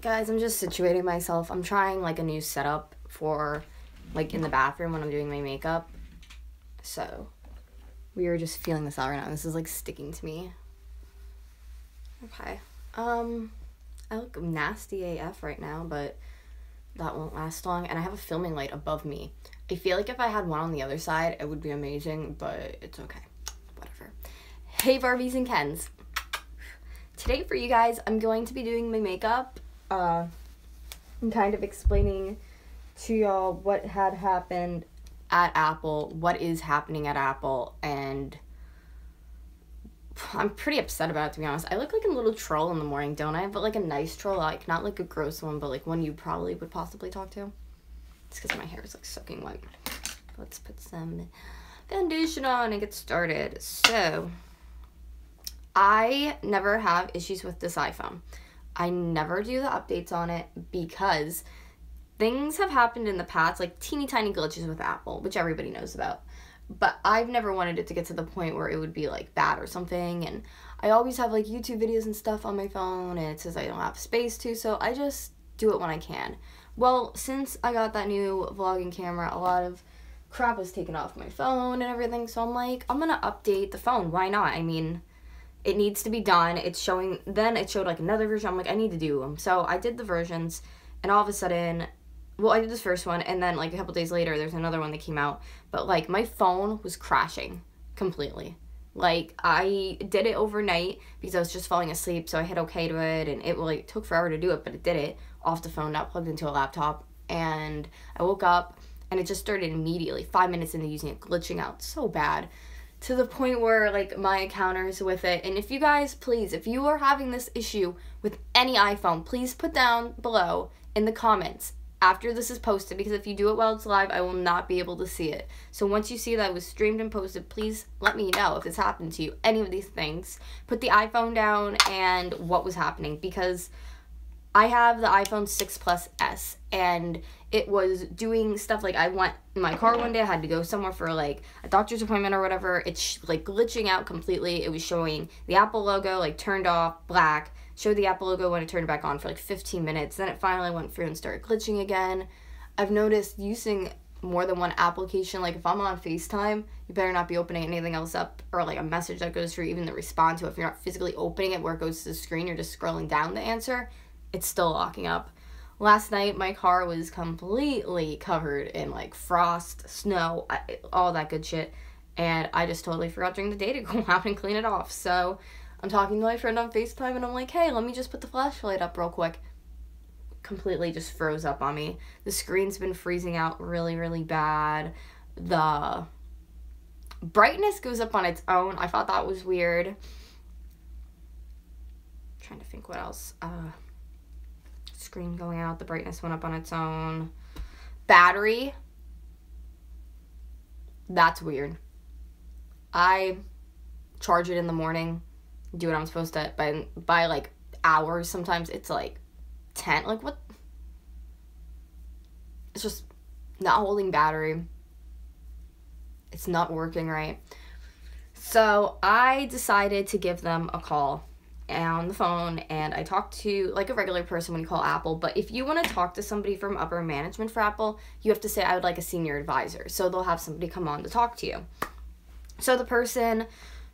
Guys, I'm just situating myself. I'm trying, like, a new setup for, like, in the bathroom when I'm doing my makeup. So, we are just feeling this out right now. This is, like, sticking to me. Okay. I look nasty AF right now, but that won't last long. And I have a filming light above me. I feel like if I had one on the other side, it would be amazing, but it's okay. Whatever. Hey, Barbies and Kens. Today for you guys, I'm going to be doing my makeup. And kind of explaining to y'all what had happened at Apple, what is happening at Apple, and I'm pretty upset about it, to be honest. I look like a little troll in the morning, don't I? But like a nice troll, like not like a gross one, but like one you probably would possibly talk to. It's because my hair is like soaking wet. Let's put some foundation on and get started. So, I never have issues with this iPhone. I never do the updates on it because things have happened in the past, like teeny tiny glitches with Apple, which everybody knows about. But I've never wanted it to get to the point where it would be like bad or something. And I always have like YouTube videos and stuff on my phone, and it says I don't have space to, so I just do it when I can. Well, since I got that new vlogging camera, a lot of crap was taken off my phone and everything, so I'm like, I'm gonna update the phone. Why not? I mean, it needs to be done. It's showing, then it showed like another version. I'm like, I need to do them. So I did the versions, and all of a sudden, well, I did this first one, and then like a couple days later, there's another one that came out. But like my phone was crashing completely. Like I did it overnight because I was just falling asleep, so I hit okay to it, and it like took forever to do it, but it did it off the phone, not plugged into a laptop. And I woke up, and it just started immediately, 5 minutes into using it, glitching out so bad, to the point where, like, my encounters with it. And if you guys, please, if you are having this issue with any iPhone, please put down below in the comments after this is posted, because if you do it while it's live, I will not be able to see it. So once you see that it was streamed and posted, please let me know if it's happened to you, any of these things. Put the iPhone down and what was happening, because I have the iPhone 6 Plus S, and it was doing stuff like I went in my car one day, I had to go somewhere for like a doctor's appointment or whatever. It's like glitching out completely. It was showing the Apple logo like turned off, black, showed the Apple logo when it turned back on for like 15 minutes. Then it finally went through and started glitching again. I've noticed using more than one application, like if I'm on FaceTime, you better not be opening anything else up, or like a message that goes through, even to respond to. If you're not physically opening it where it goes to the screen, you're just scrolling down the answer, it's still locking up. Last night, my car was completely covered in, like, frost, snow, all that good shit, and I just totally forgot during the day to go out and clean it off. So, I'm talking to my friend on FaceTime, and I'm like, hey, let me just put the flashlight up real quick. Completely just froze up on me. The screen's been freezing out really, really bad. The brightness goes up on its own. I thought that was weird. Trying to think what else. Screen going out, the brightness went up on its own. Battery, that's weird. I charge it in the morning, do what I'm supposed to, by like hours, sometimes it's like 10, like what? It's just not holding battery. It's not working right. So I decided to give them a call on the phone, and I talked to like a regular person when you call Apple. But if you want to talk to somebody from upper management for Apple, you have to say, I would like a senior advisor. So they'll have somebody come on to talk to you. So the person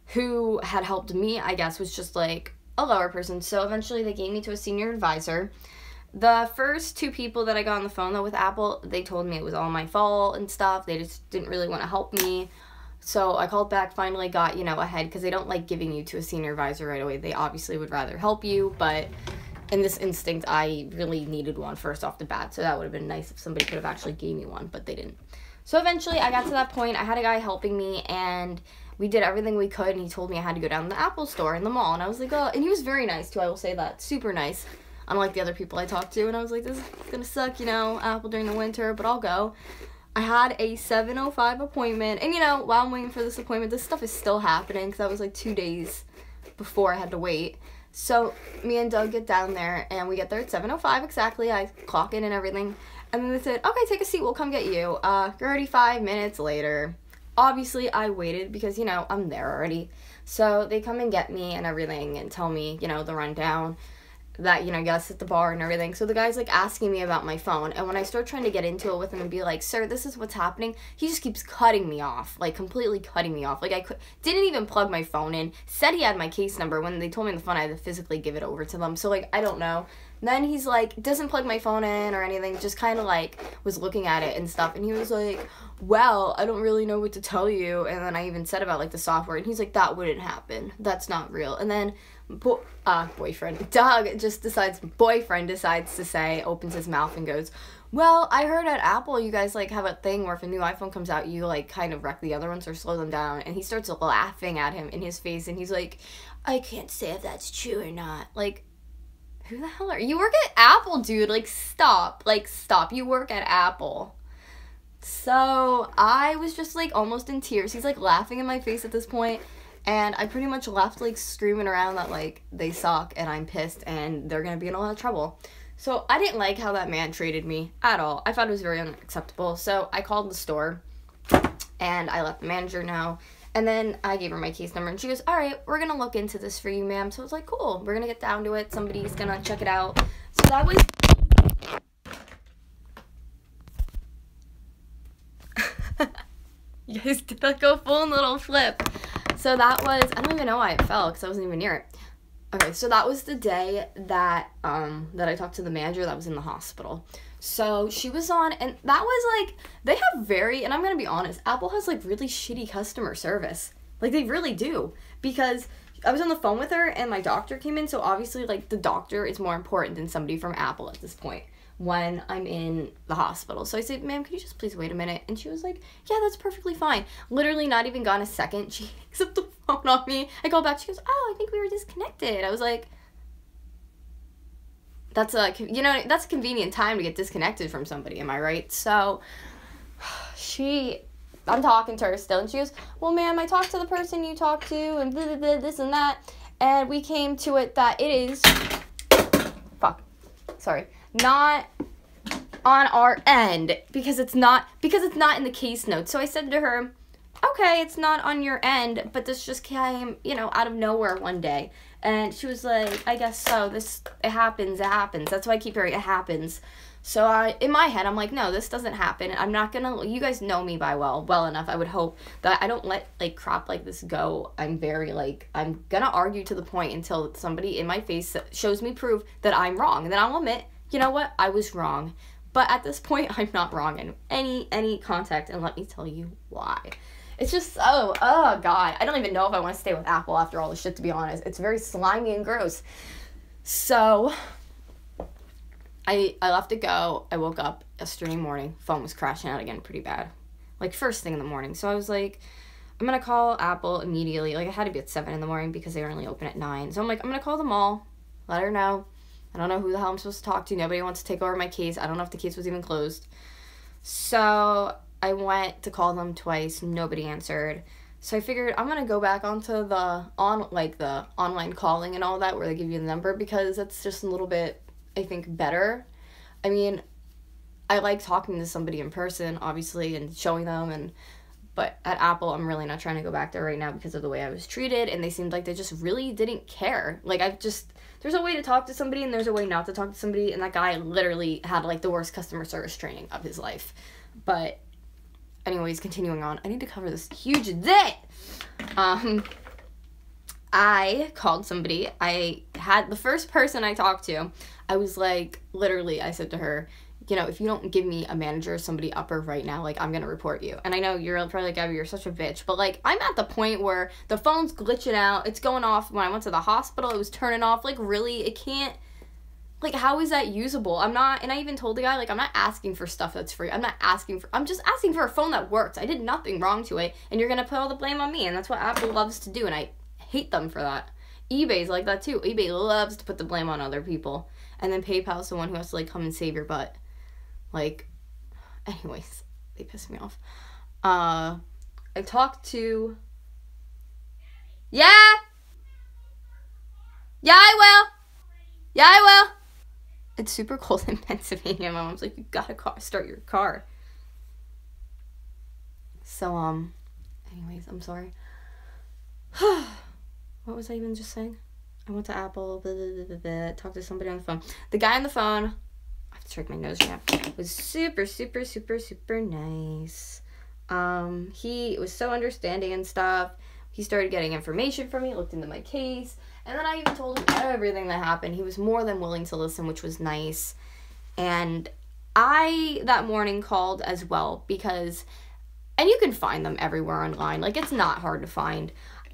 who had helped me, I guess, was just like a lower person. So eventually they gave me to a senior advisor. The first two people that I got on the phone though with Apple, they told me it was all my fault and stuff. They just didn't really want to help me. So I called back, finally got, ahead, because they don't like giving you to a senior advisor right away. They obviously would rather help you, but in this instinct, I really needed one first off the bat, so that would have been nice if somebody could have actually gave me one, but they didn't. So eventually, I got to that point. I had a guy helping me, and we did everything we could, and he told me I had to go down to the Apple store in the mall, and I was like, oh, and he was very nice, too, I will say that, super nice, unlike the other people I talked to, and I was like, this is gonna suck, Apple during the winter, but I'll go. I had a 7:05 appointment, and while I'm waiting for this appointment, this stuff is still happening, because that was like 2 days before I had to wait. So me and Doug get down there, and we get there at 7:05 exactly. I clock in and everything, and then they said, okay, take a seat, we'll come get you. 35 minutes later. Obviously, I waited because, I'm there already. So they come and get me and everything and tell me, the rundown. that, you know, you gotta sit at the bar and everything. So the guy's, like, asking me about my phone. And when I start trying to get into it with him and be like, sir, this is what's happening, he just keeps cutting me off. Like, completely cutting me off. Like, didn't even plug my phone in. Said he had my case number. When they told me on the phone, I had to physically give it over to them. So, like, I don't know. Then he's like, doesn't plug my phone in or anything. Just kind of, like, was looking at it and stuff. And he was like, well, I don't really know what to tell you. And then I even said about, like, the software. And he's like, that wouldn't happen. That's not real. And then boyfriend decides to say, opens his mouth and goes, well, I heard at Apple you guys, like, have a thing where if a new iPhone comes out, you, like, kind of wreck the other ones or slow them down. And he starts laughing at him in his face. And he's like, I can't say if that's true or not. Like, who the hell are you? You work at Apple, dude. Like, stop. Like, stop. You work at Apple. So I was just, like, almost in tears. He's, like, laughing in my face at this point. And I pretty much left, like, screaming around that, like, they suck and I'm pissed and they're going to be in a lot of trouble. So I didn't like how that man treated me at all. I thought it was very unacceptable. So I called the store and I let the manager know. And then I gave her my case number and she goes, all right, we're going to look into this for you, ma'am. So I was like, cool. We're going to get down to it. Somebody's going to check it out. So that was... You guys did that go full little flip. So that was, I don't even know why it fell because I wasn't even near it. Okay, so that was the day that I talked to the manager that was in the hospital. So she was on, and that was like, they have and I'm going to be honest, Apple has like really shitty customer service. Like they really do. Because I was on the phone with her and my doctor came in, so obviously like the doctor is more important than somebody from Apple at this point when I'm in the hospital. So I said, ma'am, can you just please wait a minute? And she was like, yeah, that's perfectly fine. Literally not even gone a second. She hangs up the phone on me. I call back. She goes, oh, I think we were disconnected. I was like, that's a convenient time to get disconnected from somebody. Am I right? So I'm talking to her still. And she goes, well, ma'am, I talked to the person you talked to and blah, blah, blah, this and that. And we came to it that it is, not on our end because it's not in the case notes. So I said to her, okay, it's not on your end, but this just came, out of nowhere one day. And she was like, I guess so. It happens. That's why I keep hearing it happens. So in my head, I'm like, no, this doesn't happen. I'm not gonna, you guys know me well enough. I would hope that I don't let like crap like this go. I'm very I'm gonna argue to the point until somebody in my face shows me proof that I'm wrong. And then I'll admit, you know what, I was wrong. But at this point, I'm not wrong in any contact, and let me tell you why. It's just oh God. I don't even know if I want to stay with Apple after all this shit, to be honest. It's very slimy and gross. So I left it go. I woke up yesterday morning. Phone was crashing out again pretty bad. Like first thing in the morning. So I was like, I'm going to call Apple immediately. Like I had to be at 7 in the morning because they were only open at 9. So I'm like, I'm going to call them all. Let her know. I don't know who the hell I'm supposed to talk to. Nobody wants to take over my case. I don't know if the case was even closed. So I went to call them twice. Nobody answered. So I figured I'm going to go back onto the online calling and all that where they give you the number because that's just a little bit, I think, better. I mean, I like talking to somebody in person, obviously, and showing them, but at Apple, I'm really not trying to go back there right now because of the way I was treated, and they seemed like they just really didn't care. Like, there's a way to talk to somebody, and there's a way not to talk to somebody, and that guy literally had, like, the worst customer service training of his life. But anyways, continuing on, I need to cover this huge thing. I called somebody. I had the first person I talked to, I was like, literally, I said to her, if you don't give me a manager, somebody upper right now, like, I'm going to report you. And I know you're probably like, Gabby, you're such a bitch. But, like, I'm at the point where the phone's glitching out. It's going off. When I went to the hospital, it was turning off. Like, really, it can't. Like, how is that usable? And I even told the guy, like, I'm not asking for stuff that's free. I'm just asking for a phone that works. I did nothing wrong to it. And you're going to put all the blame on me. And that's what Apple loves to do. And I hate them for that. eBay's like that, too. eBay loves to put the blame on other people. And then PayPal's the one who has to, like, come and save your butt. Like, anyways, they piss me off. I talked to... Yeah, I will. It's super cold in Pennsylvania. My mom's like, you gotta start your car. So, anyways, I'm sorry. What was I even just saying? I went to Apple, blah, blah, blah, blah, talked to somebody on the phone. The guy on the phone, I have to check my nose right now, was super, super, super, super nice. He was so understanding and stuff. He started getting information from me, looked into my case, and then I even told him everything that happened. He was more than willing to listen, which was nice. And I, that morning, called as well because, and you can find them everywhere online. Like, it's not hard to find.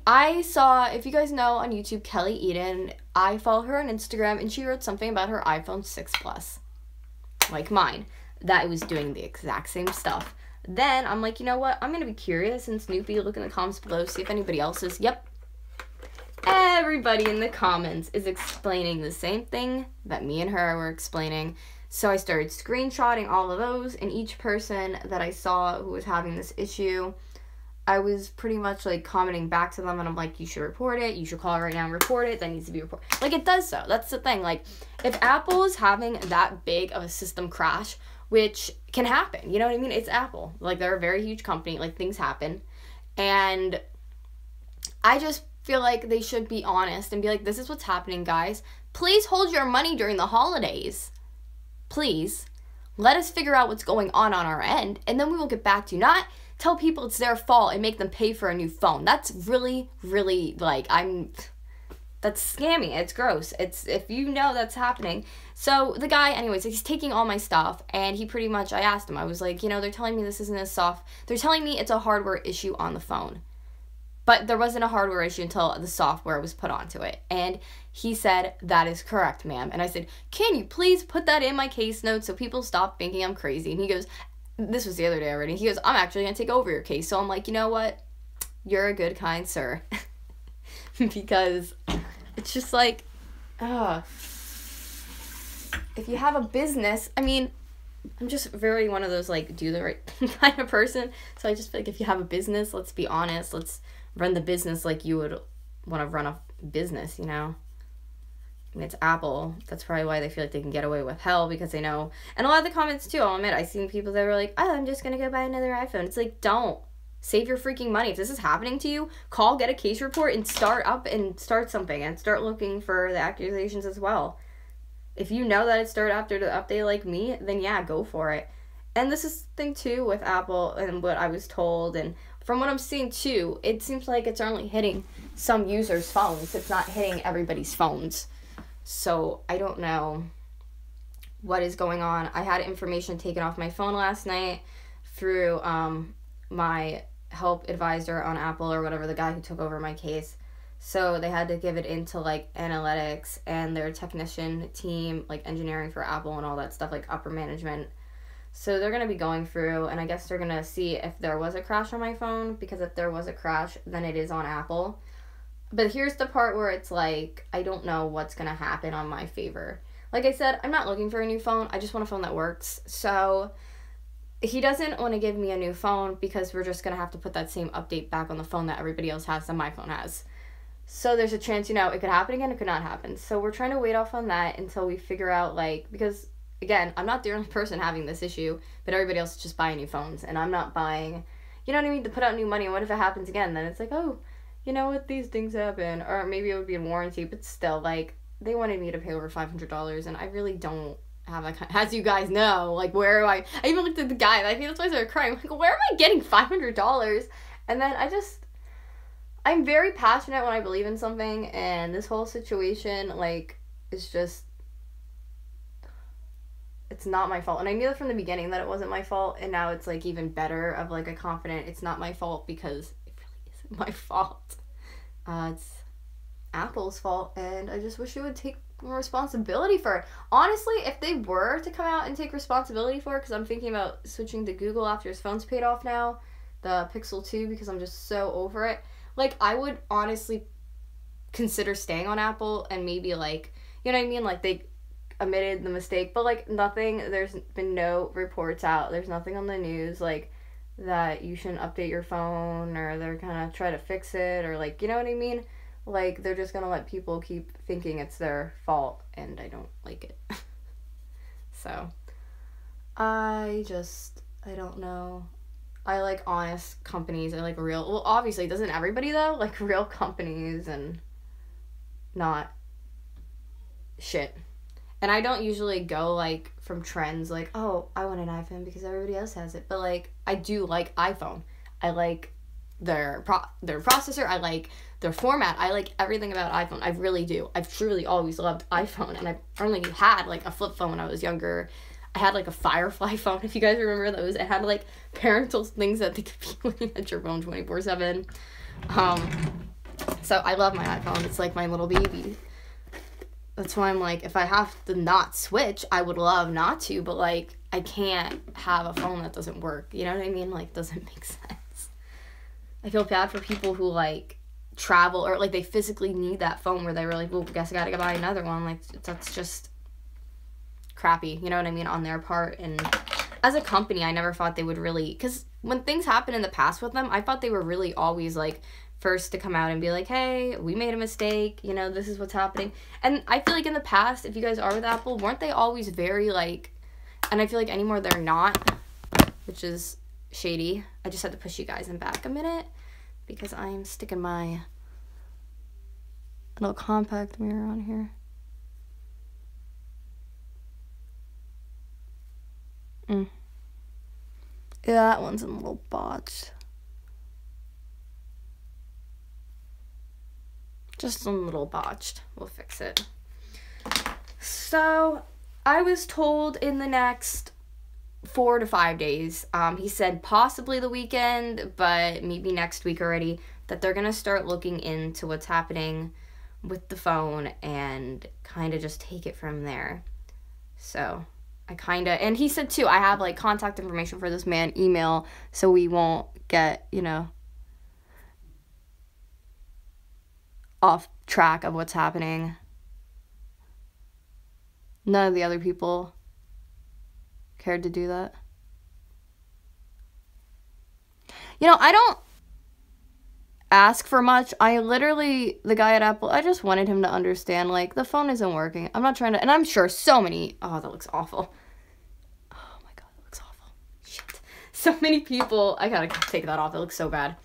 I saw, if you guys know on YouTube, Kelly Eden, I follow her on Instagram, and she wrote something about her iPhone 6 Plus, like mine, that it was doing the exact same stuff. Then I'm like, you know what? I'm going to be curious and snoopy, look in the comments below, see if anybody else is. Yep. Everybody in the comments is explaining the same thing that me and her were explaining. So I started screenshotting all of those, and each person that I saw who was having this issue, I was pretty much like commenting back to them, and I'm like, you should report it, you should call right now and report it, that needs to be reported. Like, it does so. That's the thing. Like, if Apple is having that big of a system crash, which can happen, you know what I mean? It's Apple. Like, they're a very huge company. Like, things happen. And I just feel like they should be honest and be like, this is what's happening, guys. Please hold your money during the holidays. Please. Let us figure out what's going on our end, and then we will get back to you. Not tell people it's their fault and make them pay for a new phone. That's really, really, like, that's scammy. It's gross. It's, if you know that's happening. So the guy, anyways, he's taking all my stuff, and he pretty much, I asked him, I was like, you know, they're telling me this isn't they're telling me it's a hardware issue on the phone. But there wasn't a hardware issue until the software was put onto it. And he said, that is correct, ma'am. And I said, can you please put that in my case notes so people stop thinking I'm crazy? And he goes, this was the other day already. He goes, I'm actually going to take over your case. So I'm like, you know what? You're a good, kind sir. Because it's just like, if you have a business, I mean, I'm just very one of those, like, do the right thing kind of person. So I just feel like if you have a business, let's be honest. Let's run the business like you would want to run a business, you know? I mean, it's Apple. That's probably why they feel like they can get away with hell, because they know. And a lot of the comments, too, I'll admit, I've seen people that were like, oh, I'm just going to go buy another iPhone. It's like, don't. Save your freaking money. If this is happening to you, call, get a case report, and start something, and start looking for the accusations as well. If you know that it started after the update like me, then yeah, go for it. And this is the thing, too, with Apple and what I was told, and from what I'm seeing, too, it seems like it's only hitting some users' phones. It's not hitting everybody's phones. So I don't know what is going on. I had information taken off my phone last night through my help advisor on Apple, or whatever, the guy who took over my case. So they had to give it into, like, analytics and their technician team, like, engineering for Apple and all that stuff, like, upper management. So they're going to be going through, and I guess they're going to see if there was a crash on my phone, because if there was a crash, then it is on Apple. But here's the part where it's like, I don't know what's going to happen on my favor. Like I said, I'm not looking for a new phone. I just want a phone that works. So he doesn't want to give me a new phone because we're just going to have to put that same update back on the phone that everybody else has, that my phone has. So there's a chance, you know, it could happen again, it could not happen. So we're trying to wait off on that until we figure out, like, because, again, I'm not the only person having this issue, but everybody else is just buying new phones, and I'm not buying, you know what I mean, to put out new money. And what if it happens again? Then it's like, oh, you know what, these things happen. Or maybe it would be in warranty, but still, like, they wanted me to pay over $500, and I really don't have that kind, as you guys know, like, where am I even looked at the guy, and I think that's why I started crying. I'm like, where am I getting $500? And then I'm very passionate when I believe in something, and this whole situation, like, is just, it's not my fault. And I knew that from the beginning that it wasn't my fault, and now it's, like, even better of, like, a confident, it's not my fault, because it really isn't my fault. It's Apple's fault, and I just wish it would take responsibility for it. Honestly, if they were to come out and take responsibility for it, because I'm thinking about switching to Google after his phone's paid off now, the Pixel 2, because I'm just so over it. Like, I would honestly consider staying on Apple, and maybe, like, you know what I mean? Like, they admitted the mistake, but, like, nothing, there's been no reports out, there's nothing on the news, like, that you shouldn't update your phone, or they're gonna try to fix it, or, like, you know what I mean? Like, they're just gonna let people keep thinking it's their fault, and I don't like it. So, I don't know. I like honest companies. I like real, well, obviously, doesn't everybody, though? Like, real companies, and not shit. And I don't usually go, like, from trends, like, oh, I want an iPhone because everybody else has it. But, like, I do like iPhone. I like their processor. I like their format. I like everything about iPhone. I really do. I've truly always loved iPhone. And I've only had, like, a flip phone when I was younger. I had, like, a Firefly phone, if you guys remember those. It had, like, parental things that they could be looking at your phone 24/7. So I love my iPhone. It's like my little baby. That's why I'm like, if I have to not switch, I would love not to, but, like, I can't have a phone that doesn't work. You know what I mean? Like, doesn't make sense. I feel bad for people who, like, travel or, like, they physically need that phone where they were like, well, I guess I gotta go buy another one. Like, that's just crappy, you know what I mean, on their part. And as a company, I never thought they would really, because when things happened in the past with them, I thought they were really always, like, first to come out and be like, hey, we made a mistake, you know, this is what's happening. And I feel like in the past, if you guys are with Apple, weren't they always very, like, and I feel like anymore they're not, which is shady. I just had to push you guys in back a minute because I'm sticking my little compact mirror on here. Yeah, that one's a little botched. Just a little botched. We'll fix it. So, I was told in the next 4 to 5 days, he said possibly the weekend, but maybe next week already, that they're going to start looking into what's happening with the phone and kind of just take it from there. So, I kind of, and he said too, I have, like, contact information for this man, email, so we won't get, you know, off track of what's happening. None of the other people cared to do that. You know, I don't ask for much. I literally, the guy at Apple, I just wanted him to understand, like, the phone isn't working. I'm not trying to, and I'm sure so many, oh, that looks awful. Oh my god, that looks awful. Shit. So many people, I gotta take that off. It looks so bad.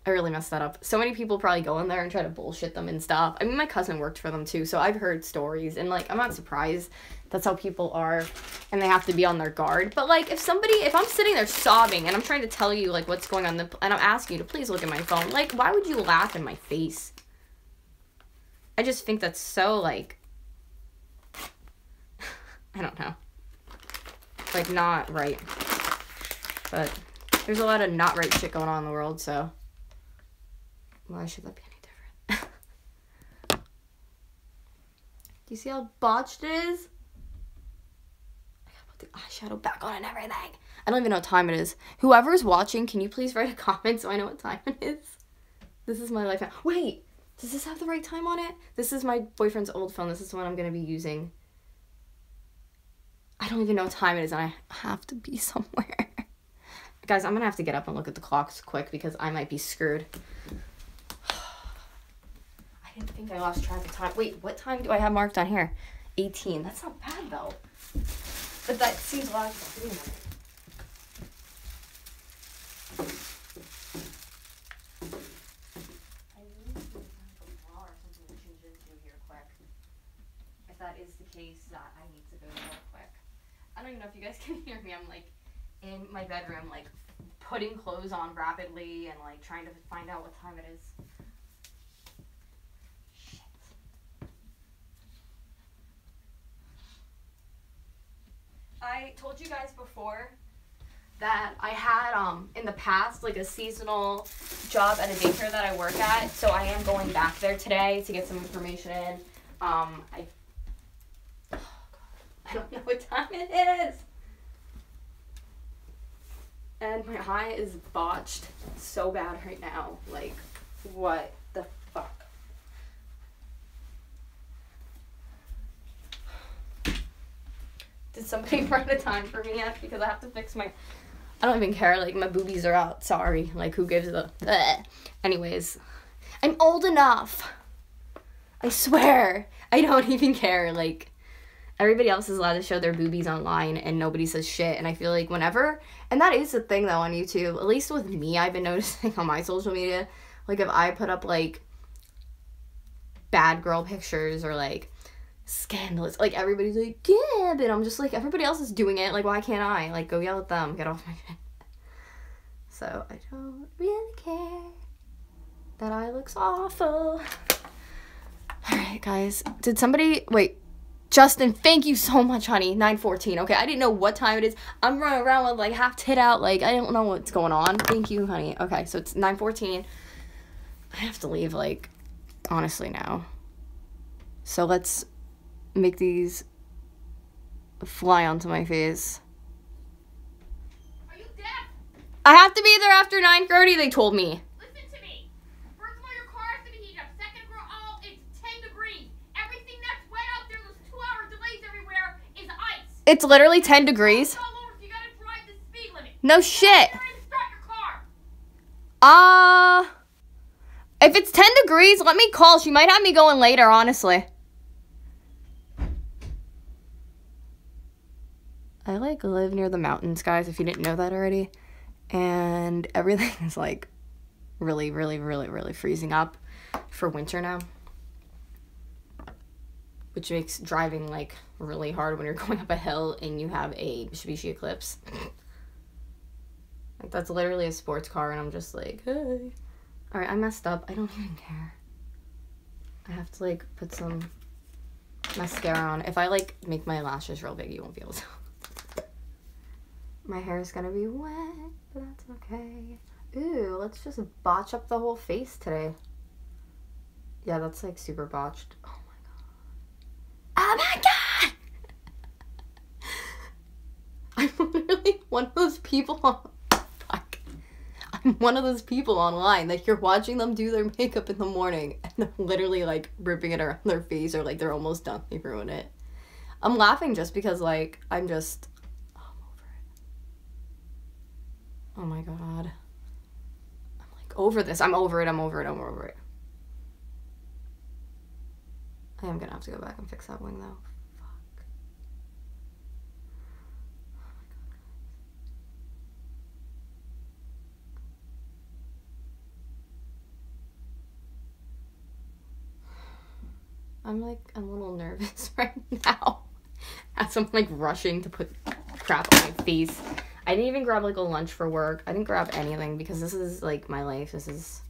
I really messed that up. So many people probably go in there and try to bullshit them and stuff. I mean, my cousin worked for them too, so I've heard stories, and, like, I'm not surprised. That's how people are, and they have to be on their guard. But, like, if I'm sitting there sobbing, and I'm trying to tell you, like, what's going on, and I'm asking you to please look at my phone, like, why would you laugh in my face? I just think that's so, like, I don't know. Like, not right. But there's a lot of not right shit going on in the world, so why should that be any different? Do you see how botched it is? I gotta put the eyeshadow back on and everything. I don't even know what time it is. Whoever's watching, can you please write a comment so I know what time it is? This is my life now. Wait, does this have the right time on it? This is my boyfriend's old phone. This is the one I'm gonna be using. I don't even know what time it is, and I have to be somewhere. Guys, I'm gonna have to get up and look at the clocks quick because I might be screwed. I didn't think I lost track of time. Wait, what time do I have marked on here? 18. That's not bad, though. But that seems a lot of doing it. I need to find a law or something to change into here quick. If that is the case, that I need to go real quick. I don't even know if you guys can hear me. I'm, like, in my bedroom, like, putting clothes on rapidly and, like, trying to find out what time it is. I told you guys before that I had, in the past, like, a seasonal job at a daycare that I work at, so I am going back there today to get some information in. Oh, God. I don't know what time it is. And my eye is botched so bad right now. Like, what the fuck? Did somebody write a time for me yet? Because I have to fix my... I don't even care. Like, my boobies are out. Sorry. Like, who gives a... Bleh. Anyways. I'm old enough. I swear. I don't even care. Like, everybody else is allowed to show their boobies online and nobody says shit. And I feel like whenever... And that is the thing, though, on YouTube. At least with me, I've been noticing on my social media. Like, if I put up, like, bad girl pictures or, like, scandalous. Like, everybody's like, yeah, but I'm just like, everybody else is doing it. Like, why can't I? Like, go yell at them. Get off my head. So, I don't really care that I looks awful. Alright, guys. Did somebody... Wait. Justin, thank you so much, honey. 9:14. Okay, I didn't know what time it is. I'm running around with, like, half tit out. Like, I don't know what's going on. Thank you, honey. Okay, so it's 9:14. I have to leave, like, honestly now. So let's make these fly onto my face. Are you deaf? I have to be there after 9:30, they told me. Listen to me. First of all, your car has to be heated up. Second of all, it's 10 degrees. Everything that's wet out there, those 2-hour delays everywhere, is ice. It's literally 10 degrees. It's all over, so you gotta drive the speed limit. No shit. You're ready to start your car. If it's 10 degrees, let me call. She might have me going later, honestly. I, like, live near the mountains, guys, if you didn't know that already. And everything is, like, really, really, really, really freezing up for winter now. Which makes driving, like, really hard when you're going up a hill and you have a Mitsubishi Eclipse. Like, that's literally a sports car, and I'm just like, hey. Alright, I messed up. I don't even care. I have to, like, put some mascara on. If I, like, make my lashes real big, you won't be able to. My hair is gonna be wet, but that's okay. Ooh, let's just botch up the whole face today. Yeah, that's, like, super botched. Oh, my God. Oh, my God! I'm literally one of those people on... Fuck. I'm one of those people online that you're watching them do their makeup in the morning and they're literally, like, ripping it around their face or, like, they're almost done. They ruin it. I'm laughing just because, like, I'm just... Oh my God. I'm, like, over this. I'm over it. I'm over it. I'm over it. I am gonna have to go back and fix that wing, though. Fuck. Oh my God. I'm, like, a little nervous right now. As I'm, like, rushing to put crap on my face. I didn't even grab, like, a lunch for work. I didn't grab anything because this is, like, my life. This is...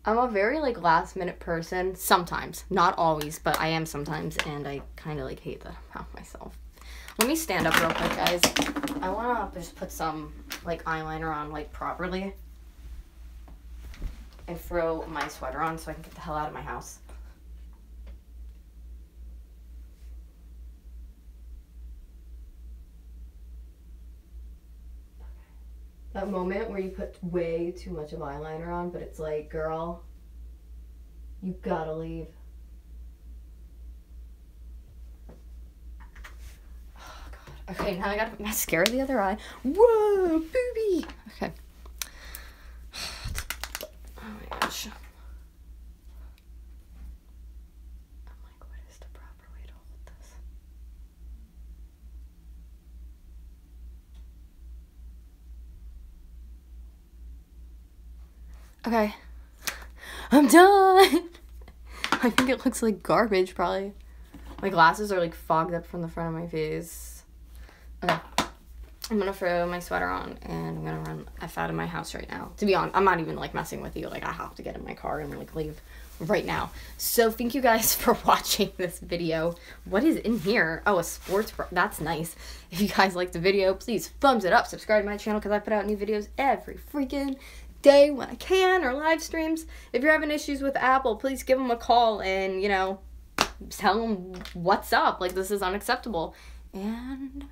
I'm a very, like, last-minute person. Sometimes. Not always, but I am sometimes, and I kind of, like, hate that about myself. Let me stand up real quick, guys. I want to just put some, like, eyeliner on, like, properly. And throw my sweater on so I can get the hell out of my house. That moment where you put way too much of eyeliner on, but it's like, girl, you gotta leave. Oh, God. Okay, now I gotta put mascara the other eye. Whoa, booby! Okay. Oh my gosh. I'm like, what is the proper way to hold this? Okay. I'm done! I think it looks like garbage, probably. My glasses are, like, fogged up from the front of my face. Okay. I'm gonna throw my sweater on, and I'm gonna run F out of my house right now. To be honest, I'm not even, like, messing with you. Like, I have to get in my car and, like, leave right now. So, thank you guys for watching this video. What is in here? Oh, a sports bra. That's nice. If you guys liked the video, please thumbs it up. Subscribe to my channel, because I put out new videos every freaking day when I can, or live streams. If you're having issues with Apple, please give them a call and, you know, tell them what's up. Like, this is unacceptable. And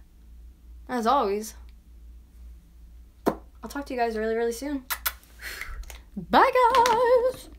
as always, I'll talk to you guys really, really soon. Bye, guys!